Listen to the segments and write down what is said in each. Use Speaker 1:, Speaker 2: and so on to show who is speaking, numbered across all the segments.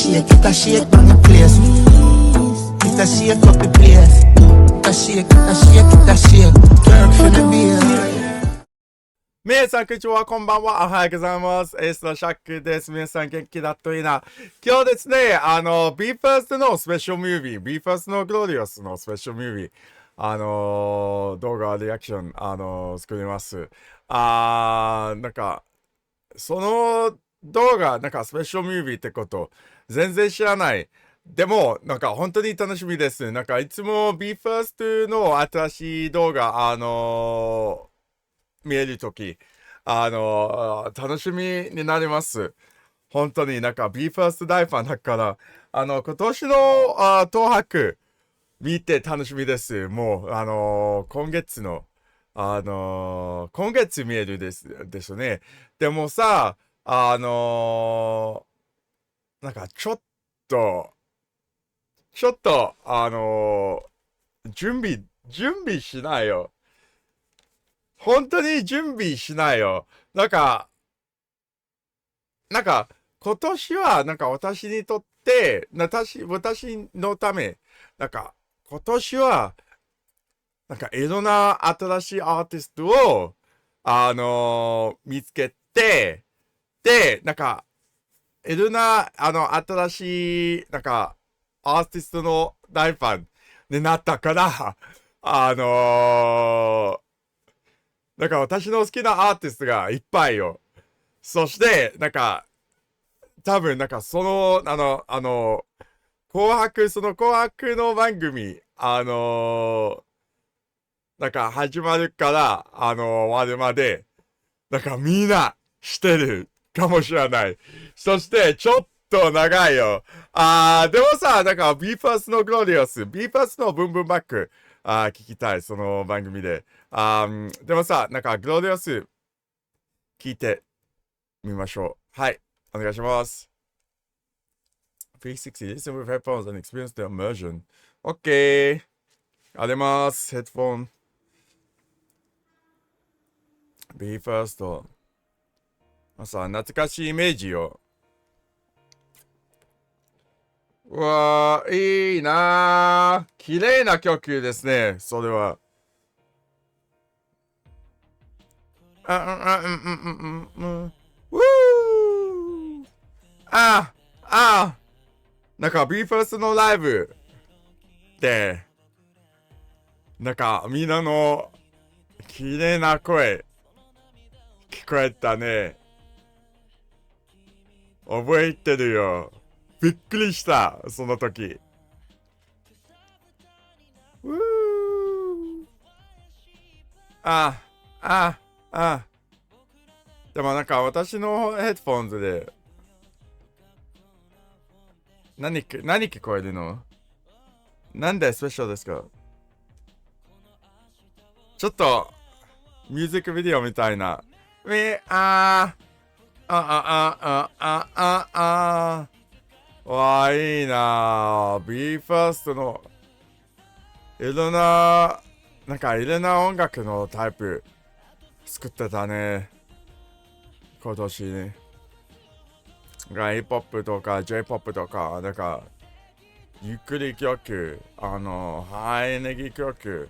Speaker 1: it a shake on the place. It a shake up the place. It a shake, it a shake, it a shake. Work for the beer.
Speaker 2: 皆さん、こんにちは。こんばんは。おはようございます。エースのシャックです。皆さん、元気だといいな。今日ですね、BE:FIRST のスペシャルムービー、BE:FIRST のグロリアスのスペシャルムービー、動画リアクション、作ります。なんか、その動画、なんかスペシャルムービーってこと、全然知らない。でも、なんか本当に楽しみです。なんかいつも BE:FIRST の新しい動画、見えるとき、楽しみになります。本当になんか BE:FIRST 大ファンだから、今年の東博見て楽しみです。もう、今月の、今月見えるですね。でもさ、なんかと、ちょっと、準備しないよ。本当に準備しないよ。なんか、今年は、なんか私にとって、私のため、なんか、今年は、なんか、いろんな新しいアーティストを、見つけて、で、なんか、いろんな、新しい、なんか、アーティストの大ファンになったから、なんか私の好きなアーティストがいっぱいよ。そして、なんか、多分、なんか、その紅白の番組、なんか始まるから、終わるまで、なんかみんなしてるかもしれない。そして、ちょっと長いよ。でもさ、なんか BE:FIRST のグロリアス、BE:FIRST のブンブンバック、聞きたい、その番組で。でもさ、なんかグロリアス聞いてみましょう。はい、お願いします。360 listen with headphones and experience the immersion. OK。あります。ヘッドフォン。BE:FIRST。さ、懐かしいイメージよ。うわー、いいなー。綺麗な曲ですね。それは。うーなんか BE:FIRST のライブで、なんかみんなの綺麗な声聞こえたね。覚えてるよ。びっくりした、その時。うーあ、あ、あ。でもなんか私のヘッドフォンズで何聞こえるの？なんでスペシャルですか？ちょっとミュージックビデオみたいな。わあ、いいなぁ。BE:FIRST のいろんな、なんかいろんな音楽のタイプ作ってたね。今年ね。Hip-Hop とか J-POP とか、なんか、ゆっくり曲、ハイエネギー曲、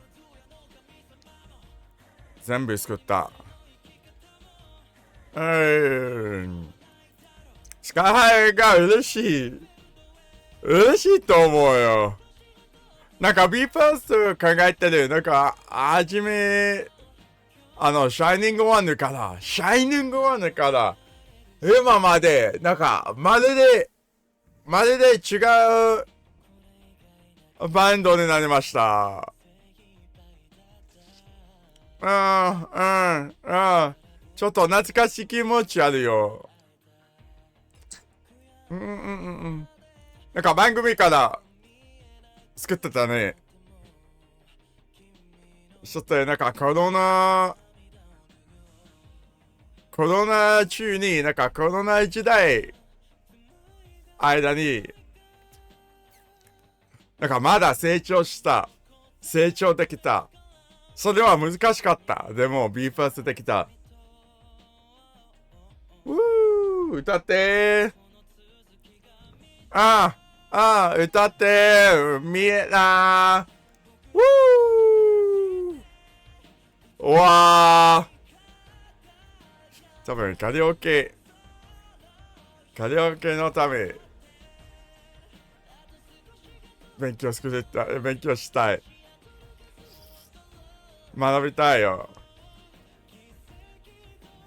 Speaker 2: 全部作った。スカイハイが嬉しい。嬉しいと思うよ。なんか BE:FIRST 考えてる。なんか、はじめ、シャイニングワンから、今まで、なんか、まるで違うバンドになりました。ちょっと懐かしい気持ちあるよ。なんか番組から作ってたね。ちょっとなんかコロナ中に、なんかコロナ時代間に、なんかまだ成長できた。それは難しかった。でも BE:FIRST できた。歌ってー。歌って、見えなー。うわー。多分カラオケのため、勉強したい。学びたいよ。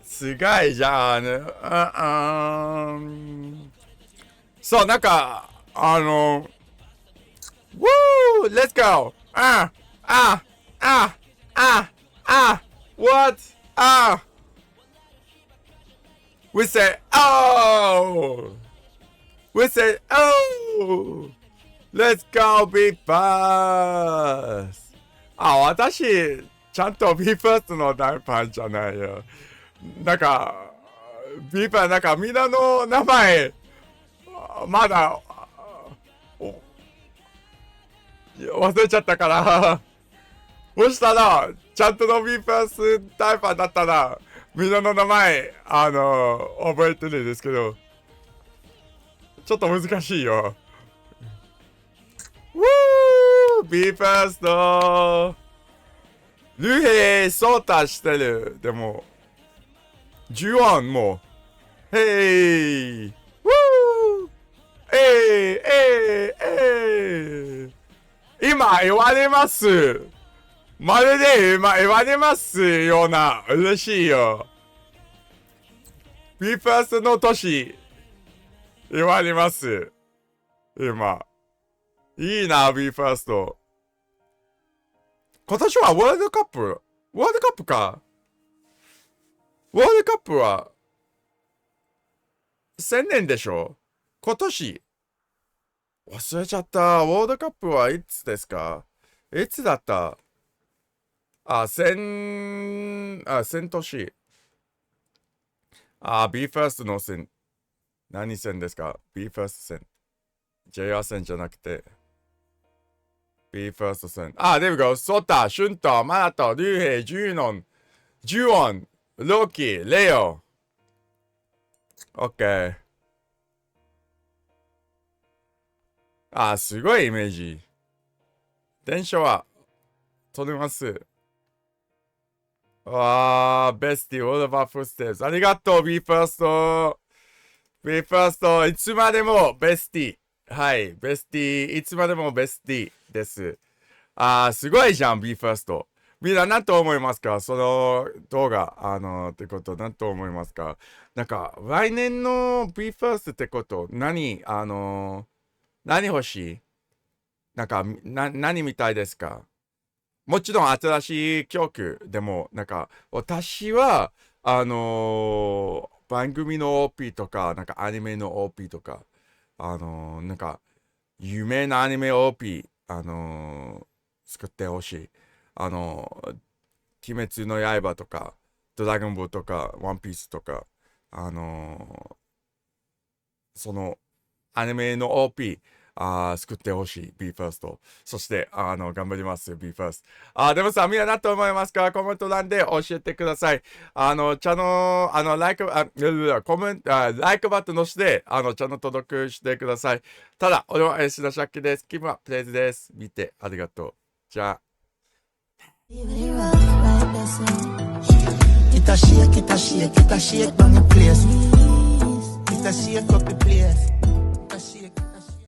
Speaker 2: すごいじゃん。そう、なんか、Woo! Let's go! What? We say, oh! We say, oh! Let's go, be fast! 私、ちゃんと be fast の大ファンじゃないよ。なんか、be fast、なんかみんなの名前、まだ、忘れちゃったから。そしたら、ちゃんとの be fast 大ファンだったら、みんなの名前、覚えてるんですけど、ちょっと難しいよ。be fast! ルヘイ、ソータしてる。でも、ジュアンも、ヘイ今言われます。まるで今言われますような。嬉しいよ。BE:FIRST の年言われます。今。いいな、BE:FIRST。今年はワールドカップか。ワールドカップは1000年でしょ。今年。忘れちゃった。ワールドカップはいつですか？いつだった？1000年。BE:FIRST の戦。何戦ですか？ BE:FIRST 戦。JR 戦じゃなくて。BE:FIRST 戦。there we go. ソタ、シュント、マナト、リュウヘイ、ジュノン、ジュオン、ロキ、レオ。OK。すごいイメージ。電車は取れます。ベスティ、オールオーバーフステーズ。ありがとう、BE:FIRST。BE:FIRST、いつまでもベスティ。はい、ベスティ、いつまでもベスティです。すごいじゃん、BE:FIRST。みんな何と思いますか？その動画、ってこと、何と思いますか？なんか、来年の BE:FIRST ってこと、何欲しい？なんか、何みたいですか？もちろん新しい曲でも、なんか、私は、番組の OP とか、なんかアニメの OP とか、なんか、有名なアニメ OP、作ってほしい。鬼滅の刃とか、ドラゴンボールとか、ワンピースとか、その、アニメの OP、作ってほしい、BE:FIRST。そして、頑張ります、BE:FIRST。でもさ、みんな何と思いますか？コメント欄で教えてください。チャンネル、ライクバットのして、チャンネル登録してください。ただ、俺は吉田シャッキです。キムはプレイズです。見て、ありがとう。じゃあ。
Speaker 1: Get a shake on the place. Get a shake up the place.